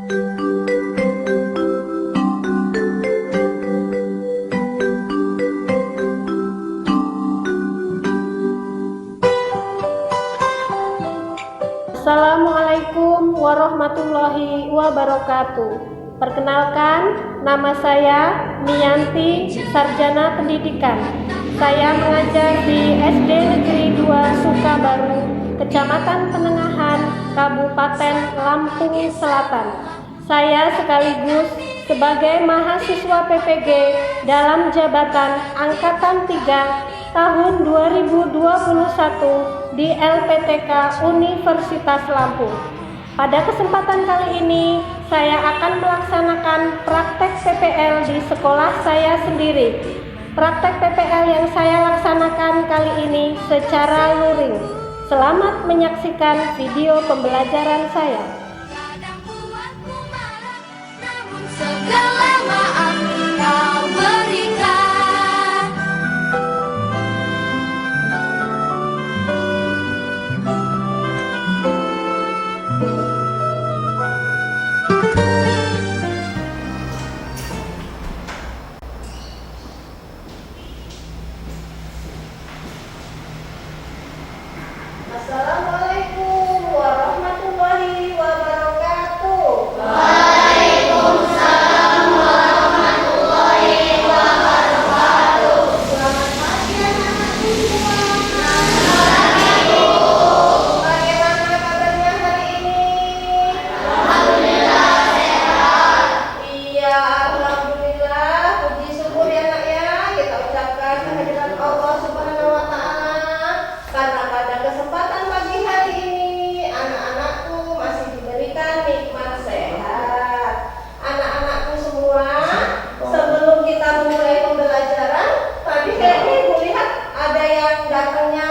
Assalamualaikum warahmatullahi wabarakatuh. Perkenalkan, nama saya Miyanti, Sarjana Pendidikan. Saya mengajar di SD Negeri 2 Sukabaru, Kecamatan Penengahan, Kabupaten Lampung Selatan. Saya sekaligus sebagai mahasiswa PPG dalam jabatan Angkatan 3 tahun 2021 di LPTK Universitas Lampung. Pada kesempatan kali ini, saya akan melaksanakan praktek PPL di sekolah saya sendiri. Praktek PPL yang saya laksanakan kali ini secara luring. Selamat menyaksikan video pembelajaran saya. Segala maaf kau berikan. Assalamualaikum warahmatullahi wabarakatuh. Waalaikumsalam warahmatullahi wabarakatuh. Selamat pagi anak-anakku semua. Bagaimana kabarnya hari ini? Alhamdulillah sehat. Iya, alhamdulillah. Puji syukur ya nak ya. Kita ucapkan kehadiran Allah Subhanahu wa taala karena pada kesempatan pagi hari ini anak-anakku masih diberikan nikmat sehat. Anak-anakku semua, sebelum kita mulai pembelajaran, tadi kayaknya Ibu lihat ada yang datangnya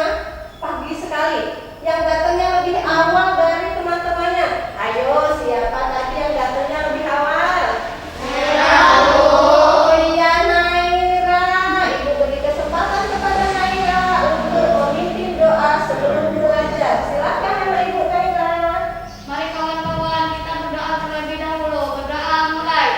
pagi sekali, yang datangnya lebih awal dari teman-temannya. Ayo, siapa tadi yang datangnya lebih awal? Oh iya, Naira. Ibu beri kesempatan kepada Naira untuk memimpin doa sebelum belajar. Silakan anak Ibu Naira. Mari kawan-kawan kita berdoa terlebih dahulu. Berdoa mulai.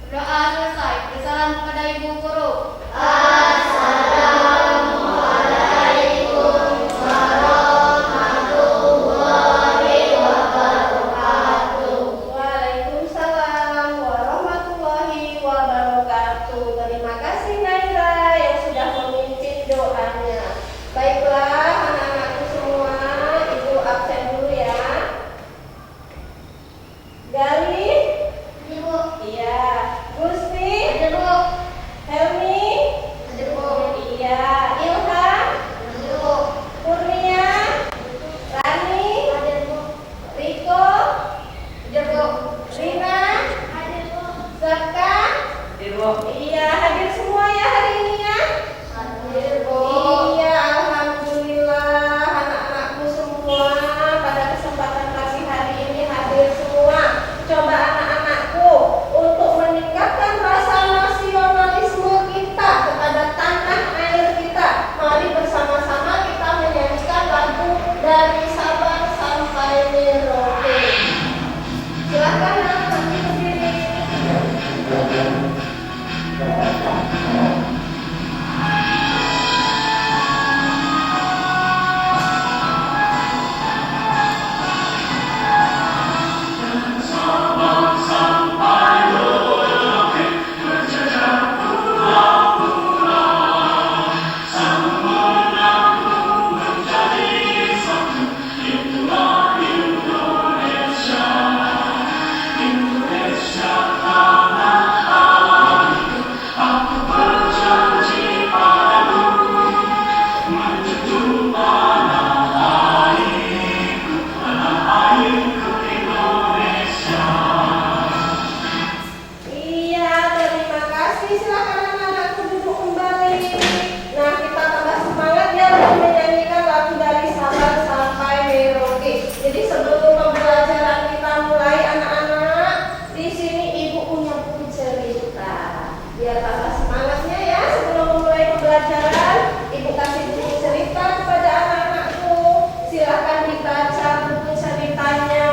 Berdoa selesai. Bersalam kepada Ibu Guru. Waalaikumsalam warahmatullahi wabarakatuh. Terima kasih Naira yang sudah memimpin doanya. Baiklah anak-anakku semua, Ibu absen dulu ya. Gali? Ibu. Iya. Gusti? Ada Bu. Helmi? Ada Bu. Iya. Ilham? Ada Bu. Kurnia? Rani? Ada Bu. Riko? Ada Bu. Rina? Ada Bu. Zaka? Iya, hadir semua ya hari ini ya. Iya, alhamdulillah anak-anakku semua pada kesempatan pagi hari ini hadir semua. Coba anak-anakku untuk meningkatkan rasa nasionalisme kita kepada tanah air kita. Mari bersama-sama kita menyanyikan lagu dari Sabang sampai Merauke. Silakan anak-anak berdiri. Biar tambah semangatnya ya sebelum memulai pembelajaran, Ibu kasih buku cerita kepada anak-anakku. Silahkan dibaca buku ceritanya,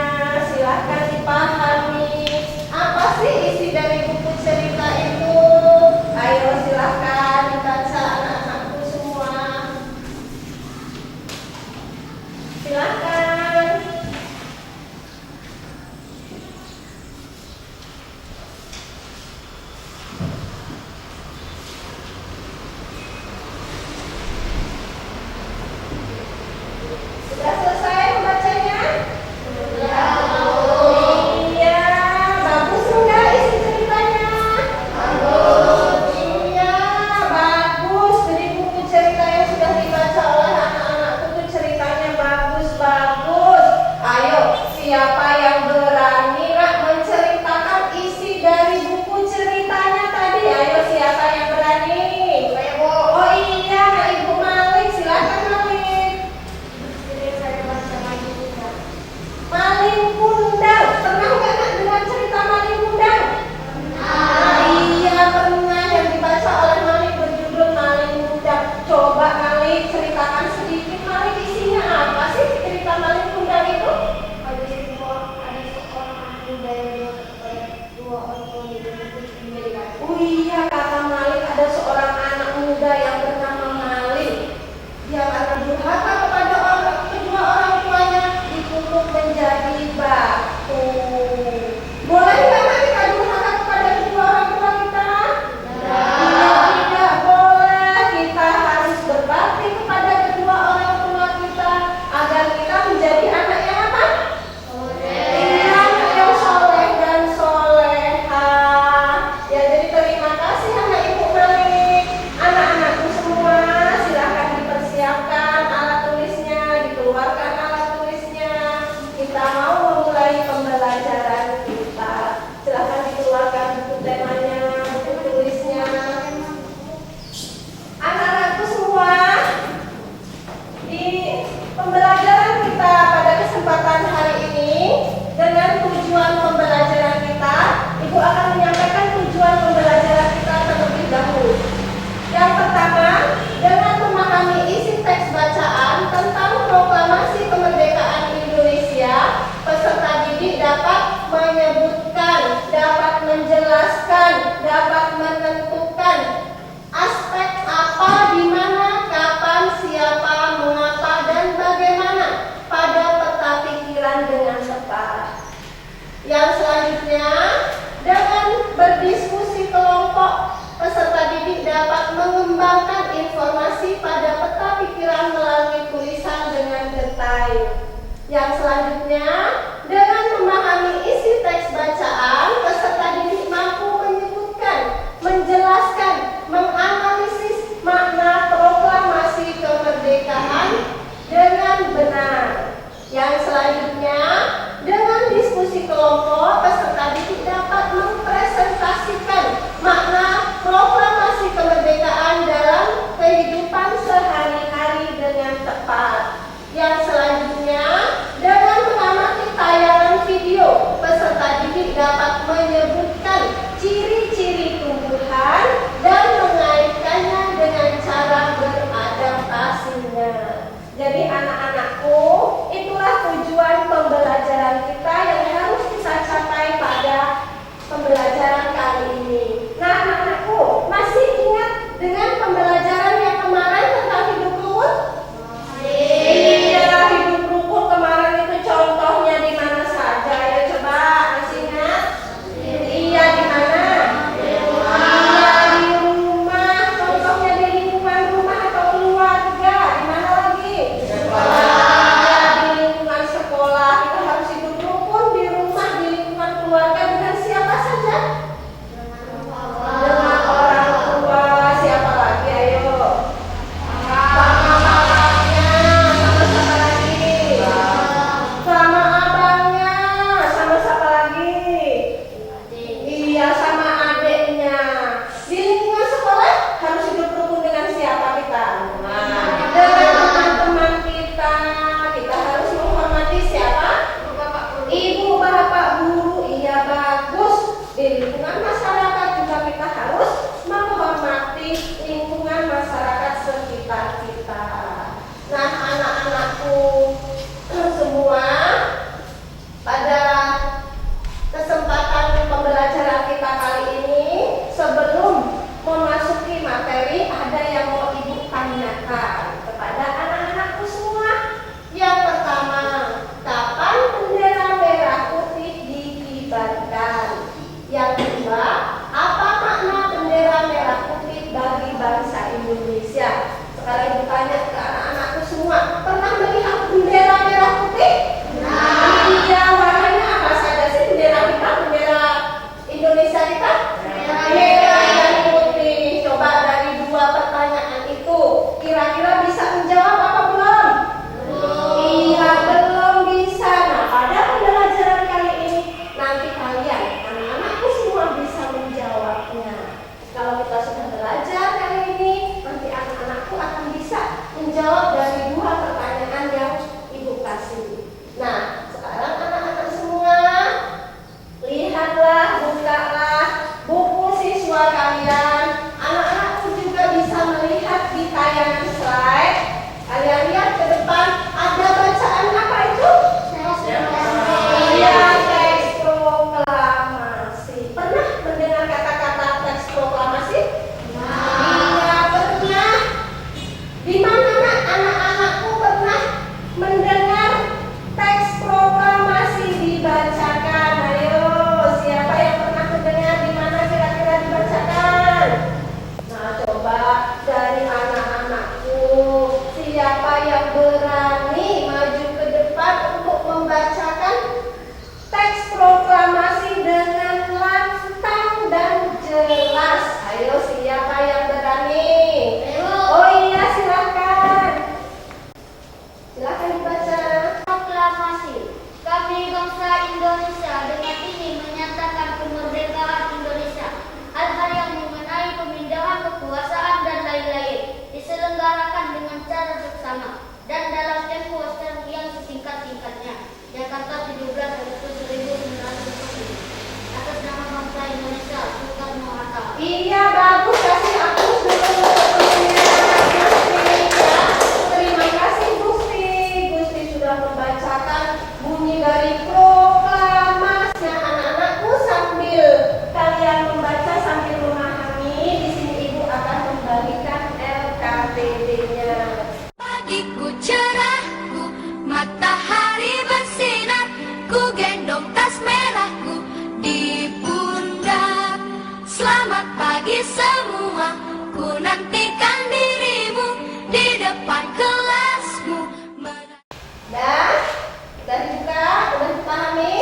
silahkan dipahami. Apa sih isi dari buku cerita itu? Ayo silahkan dibaca anak-anakku semua. Silahkan. Sudah selesai membacanya? Iya, bagus enggak isi ceritanya? Bagus. Iya, bagus. Dari buku cerita yang sudah dibaca oleh anak-anakku itu ceritanya bagus-bagus. Ayo, siapa yang berani nak menceritakan isi dari buku ceritanya tadi? Ayo, siapa yang berani? Oh iya, Nak Ibu Malik, silakan Malik. Maling Kundang, pernah nggak nak dengar cerita Maling Kundang? Iya pernah, yang dibaca oleh Malik berjudul Maling Kundang. Coba Malik ceritakan sedikit, Malik isinya apa sih cerita Maling Kundang itu? Ada seorang anak muda yang dua orang tua menjadi kaya. Oh iya, kata Malik ada seorang anak muda yang bernama Malik. Dia karena durhaka kepada kedua orang tuanya dikutuk menjadi batu. Boleh nggak Nak kita durhaka kepada kedua orang tua kita? Iya, tidak boleh. Kita harus berbakti kepada kedua orang tua kita agar kita menjadi anak yang apa? Iya, anak yang soleh dan soleha. Ya, jadi terima kasih anak Ibu Malik. Anak-anakku semua silahkan dipersiapkan alat tulisnya, dikeluarkan alat tulisnya. Kita mau memulai pembelajaran kita. Silahkan dikeluarkan buku temanya, buku tulisnya. Anak-anakku semua, di pembelajaran kita pada kesempatan hari ini, dengan tujuan pembelajaran kita, Ibu akan menyampaikan tujuan pembelajaran kita terlebih dahulu. Yang pertama, dengan memahami isi teks bacaan tentang proklamasi kemerdekaan Indonesia, peserta didik dapat menyebutkan, dapat menjelaskan, dapat menentukan aspek apa, di mana, kapan, siapa, mengapa, dan bagaimana pada peta pikiran dengan tepat. Yang selanjutnya, dengan berdiskusi kelompok, peserta didik dapat mengembangkan informasi pada peta pikiran melalui tulisan dengan detail. Yang selanjutnya, dengan memahami isi teks bacaan, peserta didik mampu menyebutkan, menjelaskan, menganalisis makna proklamasi kemerdekaan dengan benar. Yang selanjutnya, dengan diskusi kelompok, peserta didik dapat mempresentasikan makna proklamasi kemerdekaan dalam kehidupan sehari-hari dengan tepat. Yang selanjutnya, dengan mengamati tayangan video, peserta didik dapat menyebutkan ciri-ciri tumbuhan dan mengaitkannya dengan cara beradaptasinya. Jadi anak-anakku, itulah tujuan pembelajaran kita yang harus kita capai pada pembelajaran kali ini. Nah anak-anakku, masih ingat dengan pembelajaran yang kemarin tentang hidup rumput? Iya, hidup rumput kemarin itu contohnya di mana saja ya, coba masih ingat? Iya, di mana? Iya, di rumah. Contohnya di lingkungan rumah atau keluarga. Di mana lagi? Iya, di lingkungan sekolah. Kita harus hidup rukun di rumah, di lingkungan keluarga dengan siapa saja? siswa kalian, anak-anakku juga bisa melihat di tayangan slide. Kalian lihat ke depan ada bacaan apa itu? Iya, teks proklamasi. Pernah mendengar kata-kata teks proklamasi? Iya, pernah. Di mana nak anak-anakku pernah mendengar teks proklamasi dibacakan? Ayo, siapa yang pernah mendengar di mana kira-kira dibacakan? Nah, coba dari anak-anakku, siapa yang berani maju ke depan untuk membacakan teks proklamasi dengan lantang dan jelas? Ayo, siapa yang berani? Oh iya, silakan. Silakan dibaca. Proklamasi. Kami bangsa Indonesia dengan ini menyatakan kemerdekaan Indonesia. Hal-hal yang mengenai pemindahan kekuasaan dan lain-lain diselenggarakan dengan cara seksama dan dalam tempo yang sesingkat-singkatnya. Jakarta 17 Agustus 1945. Atas nama bangsa Indonesia, Soekarno Hatta. Iya, bagus. Kasih aku dulu bukunya. Ya. Terima kasih Gusti. Gusti sudah membacakan bunyi dari proklamasi. Anak-anakku, sambil kalian membaca sambil memahami, di sini Ibu akan membagikan LKPD-nya. Pagiku cerahku, matahari bersinar, ku gendong tas merahku di pundak. Selamat pagi semua, ku nantikan dirimu di depan kelasmu. Dan udah dibuka, udah dipahami?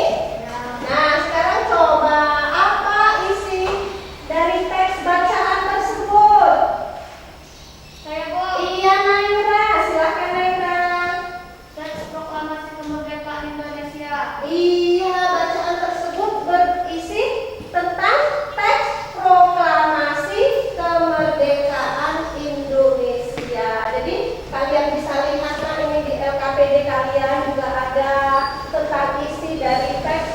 Nah, sekarang coba apa isi dari teks bacaan tersebut? Saya Bu, Iya, Naira, silakan Naira. teks proklamasi kemerdekaan Indonesia. Iya, bacaan tersebut berisi tentang teks proklamasi kemerdekaan Indonesia. Jadi kalian bisa lihat, nah ini di LKPD kalian juga ada tentang isi dari teks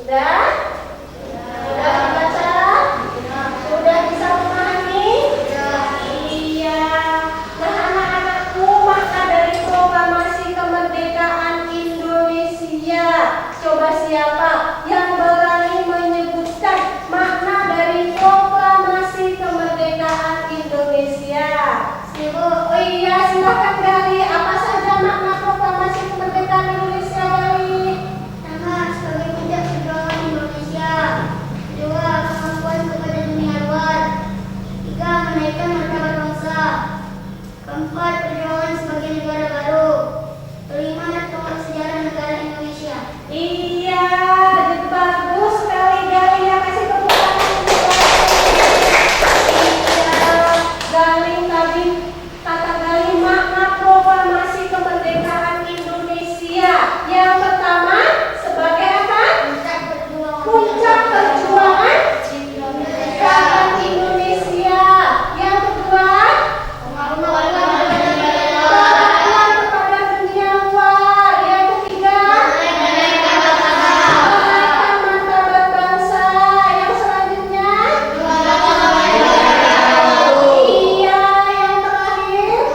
Sudah? Sudah dibaca? Sudah bisa memahami? Iya. Nah, anak-anakku, makna dari proklamasi kemerdekaan Indonesia. Coba siapa yang berani menyebutkan makna dari proklamasi kemerdekaan Indonesia? Oh iya, silakan Gali. Apa saja makna proklamasi kemerdekaan Indonesia, Gali? Pertama, sebagai puncak perjuangan Indonesia. Kedua, kemampuan kepada dunia luar. Tiga, menaikkan martabat bangsa. Keempat, perjuangan sebagai negara baru. Kelima, tonggak sejarah negara Indonesia. Iya, bagus sekali Gali. Ya, kasih tepuk tangan untuk Gali. Iya, Gali tadi kata Gali makna proklamasi kemerdekaan Indonesia. Yang pertama sebagai apa? Puncak perjuangan kemerdekaan Indonesia. Yang kedua, pengakuan kepada dunia luar. Yang ketiga, menaikkan martabat bangsa. Yang selanjutnya, iya, yang terakhir,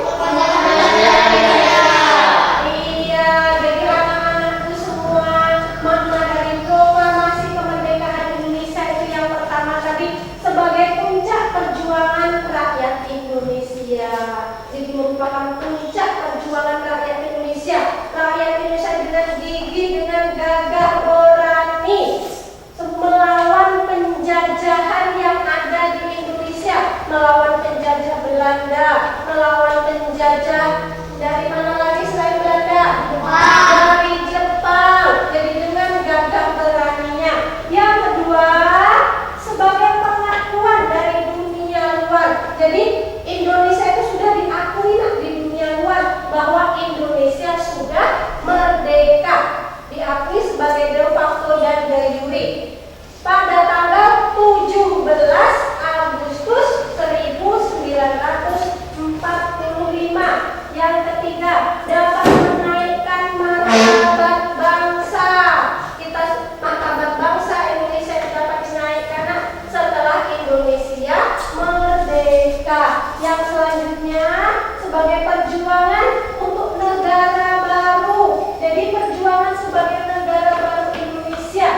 iya. Jadi anak-anakku semua, makna dari proklamasi kemerdekaan Indonesia itu yang pertama tadi sebagai puncak perjuangan rakyat Indonesia. Jadi merupakan puncak perjuangan rakyat Indonesia. Rakyat Indonesia dengan gigih, dengan gagah berani melawan penjajahan yang ada di Indonesia, melawan penjajah Belanda, melawan penjajah dari mana lagi selain Belanda? Dari Jepang. Jadi dengan gagah beraninya. Yang kedua, sebagai pengakuan dari dunia luar. Jadi Indonesia itu sudah diakui di dunia luar bahwa Indonesia sudah merdeka, diakui sebagai de facto dan de jure pada tanggal 17 Agustus 1945. Yang ketiga, dapat menaikkan martabat bangsa. Martabat bangsa Indonesia dapat dinaikkan setelah Indonesia merdeka. Yang selanjutnya sebagai perjuangan untuk negara baru. Jadi perjuangan sebagai negara baru Indonesia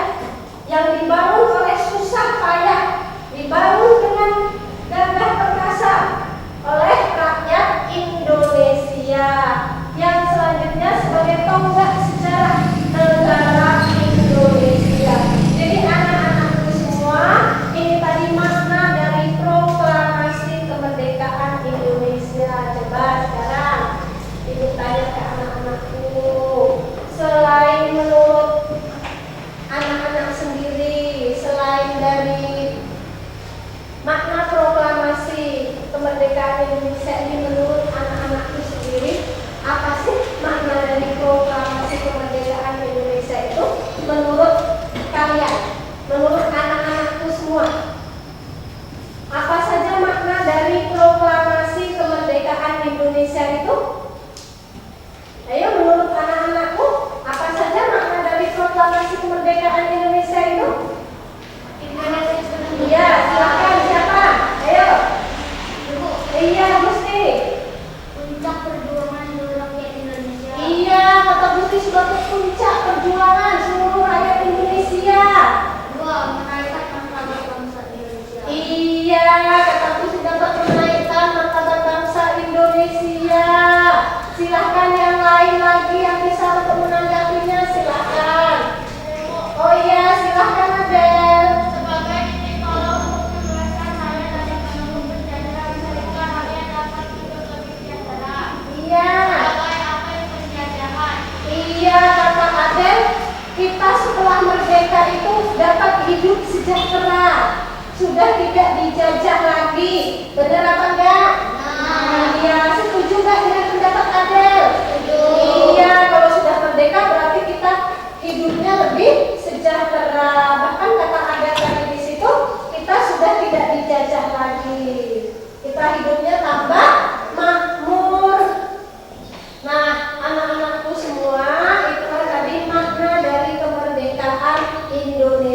yang dibangun oleh susah payah, dibangun dengan gagah perkasa oleh rakyat Indonesia. Yang selanjutnya sebagai tonggak sejarah negara Indonesia. Jadi anak-anakku semua, ini tadi makna dari proklamasi kemerdekaan Indonesia. Coba sekarang ibu tanya ke anak-anakku, selain menurut anak-anak sendiri, selain dari makna proklamasi kemerdekaan Indonesia ini menurut anak-anakku sendiri, apa sih makna dari proklamasi kemerdekaan Indonesia itu menurut kalian, menurut anak-anakku semua? Apa saja makna dari proklamasi kemerdekaan Indonesia itu? Ayo, menurut anak-anakku, apa saja makna dari proklamasi kemerdekaan Indonesia itu? Iya, silakan siapa? Ayo. Iya, Gusti. Puncak perjuangan seluruh rakyat Indonesia. Iya, kata Gusti sebagai puncak perjuangan seluruh rakyat Indonesia. Dua, menaikkan martabat bangsa Indonesia. Iya, kata Gusti dapat menaikkan martabat bangsa Indonesia. Silahkan yang lain lagi yang bisa untuk menanggapinya, silahkan. Oh iya, silahkan Adel. Sebagai titik tolak untuk menjelaskan hal yang dapat menunggu penjajahan sehingga rakyat dapat hidup lebih sejahtera. Iya. Sebagai apa penjajahan? Iya, kata Adel, kita setelah merdeka itu dapat hidup sejahtera, sudah tidak dijajah lagi. Benar apa enggak? Iya, setuju nggak dengan pendapat Adel? Iya, kalau sudah merdeka berarti kita hidupnya lebih sejahtera. Bahkan kata Adel tadi di situ, kita sudah tidak dijajah lagi. Kita hidupnya tambah makmur. Nah, anak-anakku semua, itulah tadi makna dari kemerdekaan Indonesia.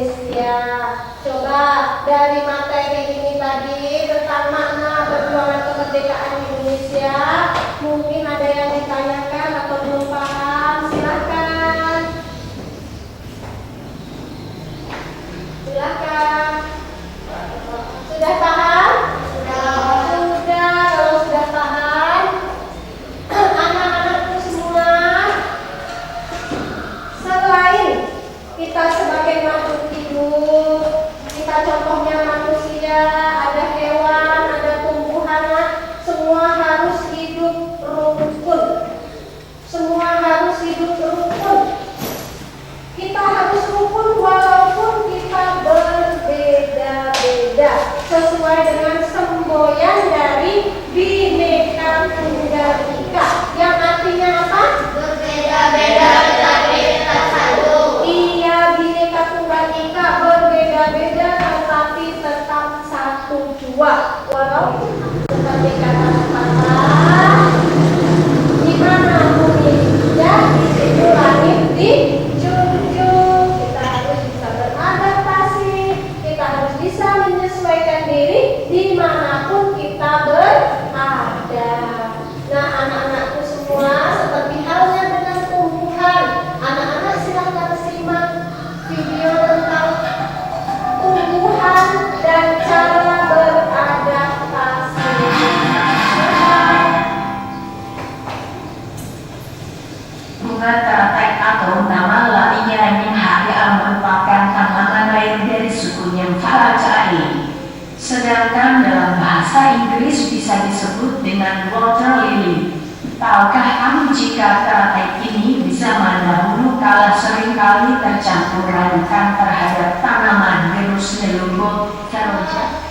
bunga teratai atau nama lainnya Nyingharia merupakan tanaman lain dari suku Nymphaceae. Sedangkan dalam bahasa Inggris bisa disebut dengan water lily. Tahukah kamu jika teratai ini di zaman dahulu kala seringkali tercampur rayukan terhadap tanaman Venus Nelumbopterosa?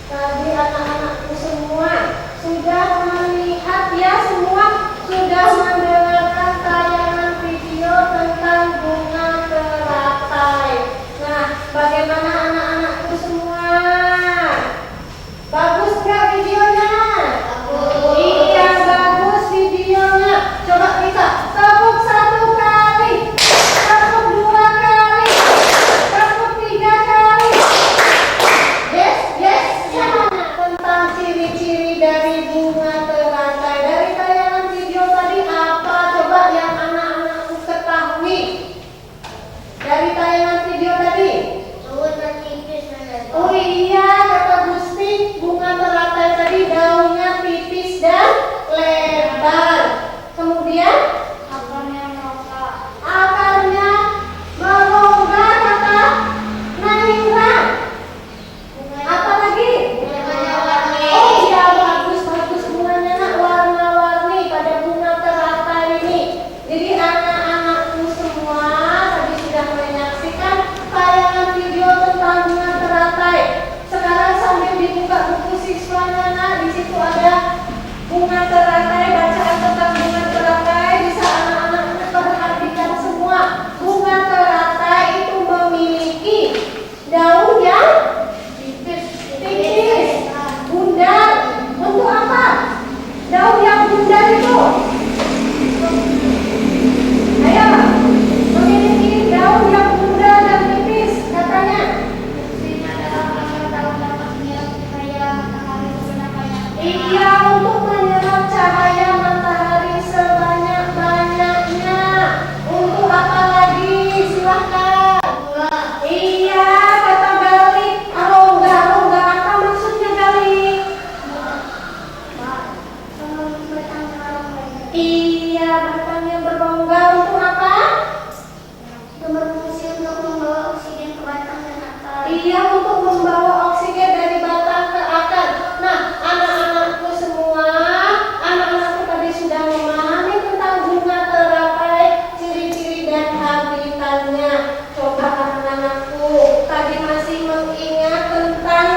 Tadi anak-anakku semua sudah melihat ya, semua sudah mendengarkan tayangan video tentang bunga teratai. Nah, bagaimana anak-anakku semua? Bagus nggak videonya? Bagus. Iya, bagus videonya. Coba kita tepuk 1 kali, tepuk 2 kali, tepuk 3 kali. Yes, yes, ya. Tentang ciri-ciri dari bunga teratai. Dari tayangan video tadi apa coba yang anak-anakku ketahui? Dari tayangan video tadi? Warna tipis dan Oh iya, kata Gusti, bunga teratai tadi daunnya tipis dan lebar. Kemudian akarnya merongga. akarnya merongga, kata Naindra. Apa lagi? Bunganya warni. Oh iya, bagus bagus, bunganya nak warna-warni pada bunga teratai ini. Jadi anak-anakku semua tadi sudah menyaksikan tayangan video tentang bunga teratai. Sekarang sambil dibuka buku siswanya nak, di situ ada bunga teratai, bacaan tentang bunga teratai. Bisa anak-anak perhatikan semua. Bunga teratai itu memiliki daun yang Tipis. tipis, bundar. Untuk apa? Daun yang bundar itu. Ayo, memiliki daun yang bundar dan tipis, katanya. Fungsinya adalah agar daun dapat menyerap cahaya matahari sebanyak-banyaknya. Iya, untuk menyerap cahaya matahari sebanyak-banyaknya. Untuk apa lagi? Silahkan. Iya, kata Gali. Rongga apa maksudnya Gali? Iya, batang yang berrongga untuk apa? Berfungsi untuk membawa oksigen ke batang dan akar. Iya, untuk membawa oksigen dari batang ke akar. Nah, anak-anakku semua, anak-anakku tadi sudah memahami tentang bunga teratai, ciri-ciri dan habitatnya. Coba anak-anakku tadi masih mengingat tentang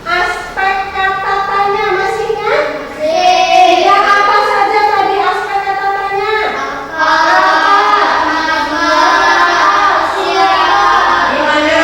aspek kata tanya, masih ingat? Iya, apa saja tadi aspek kata tanya? Di mana?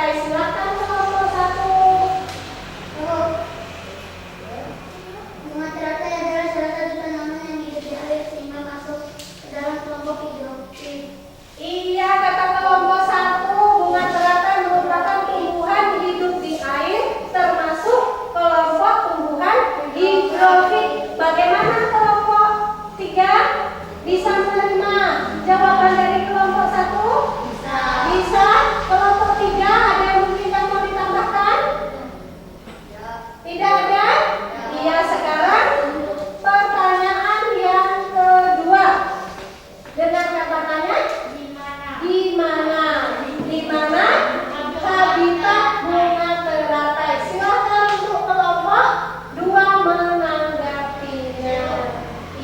teratai. Silakan kelompok 1. Bunga teratai adalah salah satu tanaman yang hidup di air sehingga masuk ke dalam kelompok hidrofil. Iya, kata kelompok 1, bunga teratai merupakan tumbuhan hidup di air termasuk kelompok tumbuhan hidrofil. Bagaimana kelompok 3? Bisa menerima jawaban dari kelompok 1? Bisa. Kelompok 3 ada yang mungkin yang mau ditambahkan? Tidak ada? Iya, sekarang pertanyaan yang kedua. Dengar kata-katanya. Di mana habitat bunga teratai? Silakan untuk kelompok 2 menanggapinya.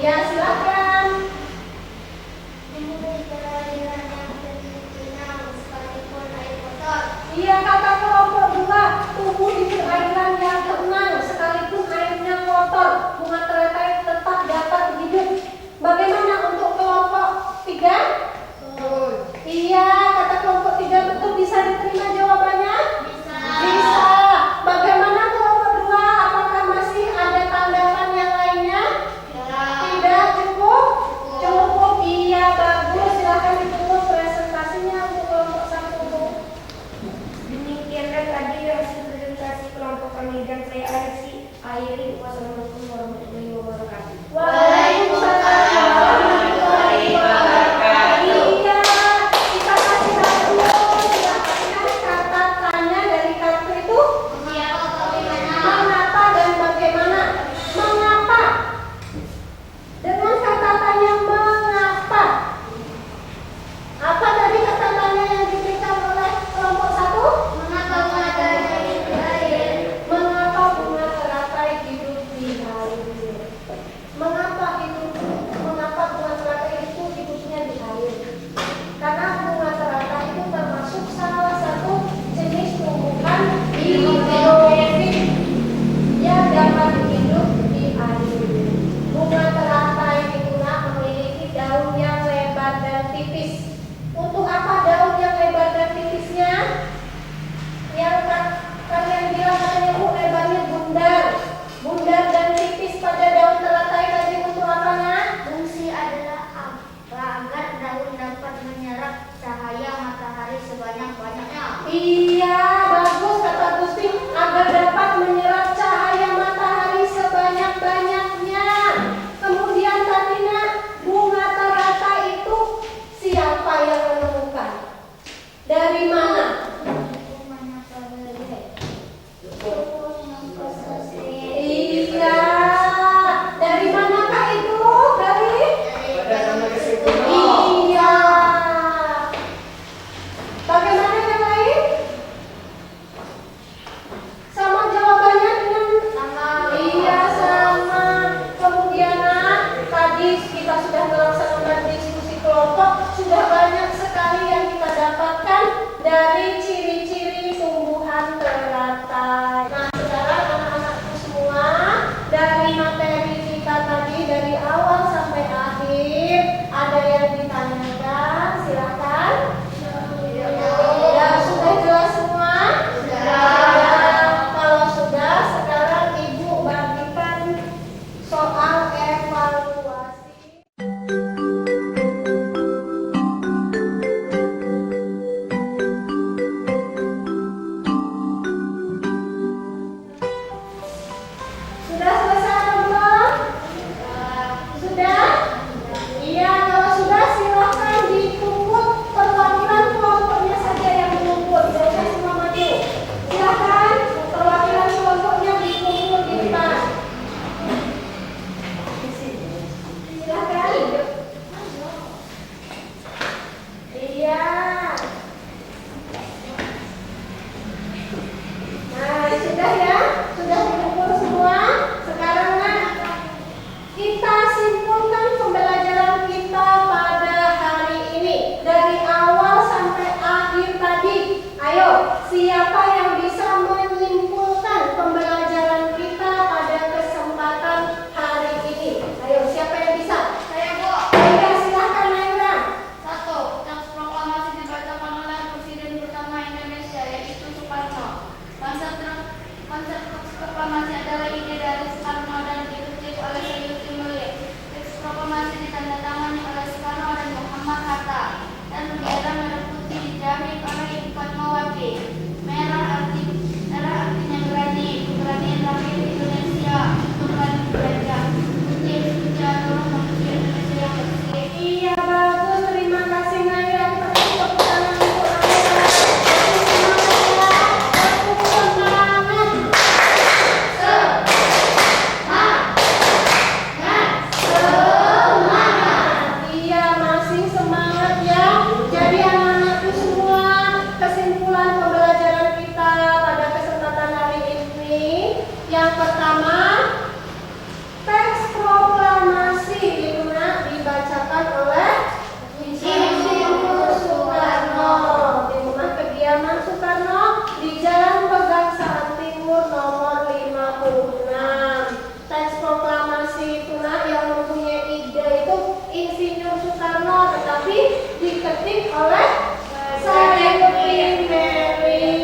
Iya, silakan. Iya, kata kelompok 2, tumbuh di perairan yang tenang sekalipun airnya kotor, bunga teratai tetap dapat hidup. Bagaimana untuk kelompok 3? Iya, kata kelompok 3 betul. Bisa diterima jawabannya? Bisa. Bagaimana kelompok 2? Apakah masih ada tanggapan yang lainnya? Tidak cukup? Cukup. Iya, bagus. Silahkan ditutup presentasinya untuk kelompok 1. Demikianlah tadi hasil presentasi kelompok kami dan saya Alexi akhiri. Wassalamualaikum warahmatullahi wabarakatuh. Waalaikumsalam warahmatullahi wabarakatuh. Iya, kita kasih kartu. Silakan kata tanya dari kartu itu. Mengapa dan bagaimana? Mengapa? Dengan kata tanya mengapa. Apa tadi kata tanya yang diberikan oleh kelompok 1? Mengapa bunga teratai hidup di air? Mengapa bunga teratai hidup di air? Mengapa bunga teratai itu hidupnya di air? Karena bunga teratai itu termasuk salah satu jenis tumbuhan hidrofil yang dapat hidup di air. Bunga teratai itulah memiliki daun yang lebar dan tipis. Untuk apa daun yang lebar dan tipisnya? Yang kalian bilang katanya Bu, lebarnya bundar dan tipis pada daun teratai tadi untuk apanya? Fungsi adalah agar daun dapat menyerap cahaya matahari sebanyak-banyaknya. Iya, bagus kata Gusti, agar dapat menyerap cahaya matahari sebanyak-banyaknya. Kemudian tadinya bunga teratai itu siapa yang menemukan? Dari mana? Iya, dari manakah itu? Iya. Bagaimana yang lain? Soekarno di Jalan Pegangsaan Timur nomor 56. Teks proklamasi itulah yang mempunyai ide itu Insinyur Soekarno, tetapi diketik oleh Sayuti Mary.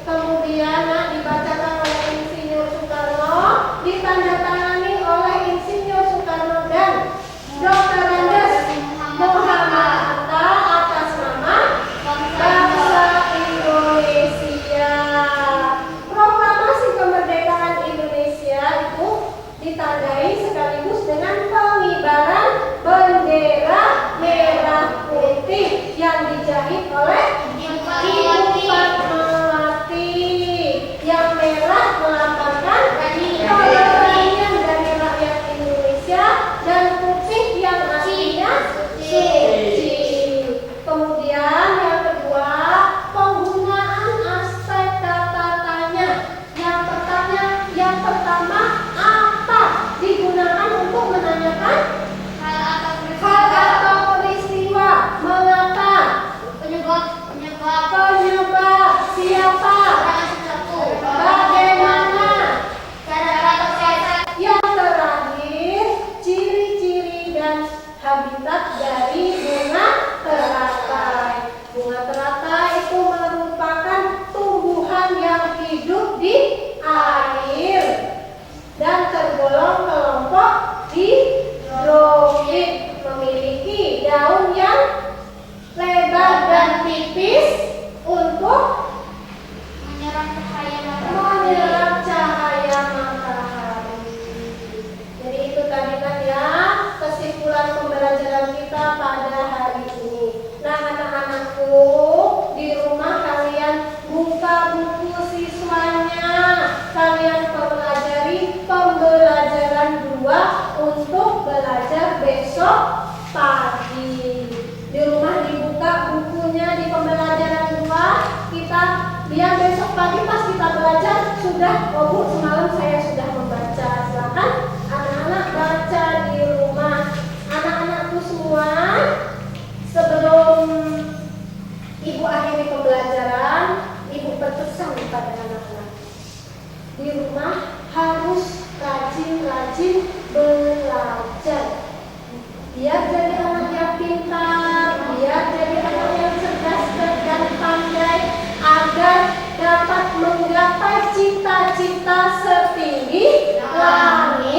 Kemudian dibacakan oleh Insinyur Soekarno, ditandatangani oleh Insinyur Soekarno dan Dr. Andes Muhammad Hatta atas nama bangsa Indonesia. Proklamasi kemerdekaan Indonesia itu ditandai sekaligus dengan pengibaran bendera merah putih yang dijahit oleh Ibu Fatmawati. Yang merah melambangkan keberanian dari rakyat Indonesia dan putih yang artinya suci. Kemudian yang kedua, penggunaan aspek kata tanya. Yang pertama apa digunakan untuk menanyakan hal atau peristiwa. Mengapa? Penyebab Penyebab. Siapa? Bagaimana? cara terkait Yang terakhir, ciri-ciri dan habitat dari bunga teratai. Bunga teratai itu merupakan tumbuhan yang hidup di air dan tergolong kelompok hidroid, memiliki daun yang lebar dan tipis untuk menyerap cahaya matahari. Jadi itu tadi kan ya kesimpulan pembelajaran kita pada hari ini. Nah anak-anakku, di rumah kalian buka buku siswanya, kalian pelajari pembelajaran 2 untuk belajar besok pagi. Di rumah dibuka bukunya di pembelajaran 2, kita biar besok pagi pas kita belajar sudah, oh Bu, semalam saya sudah membaca. Silakan anak-anak baca di rumah. Anak-anakku semua, sebelum Ibu akhiri pembelajaran, Ibu berpesan kepada anak-anak. Di rumah harus rajin-rajin belajar. Biar jadi anak yang pintar, biar jadi anak yang cerdas dan pandai, agar dapat menggapai cita-cita setinggi langit.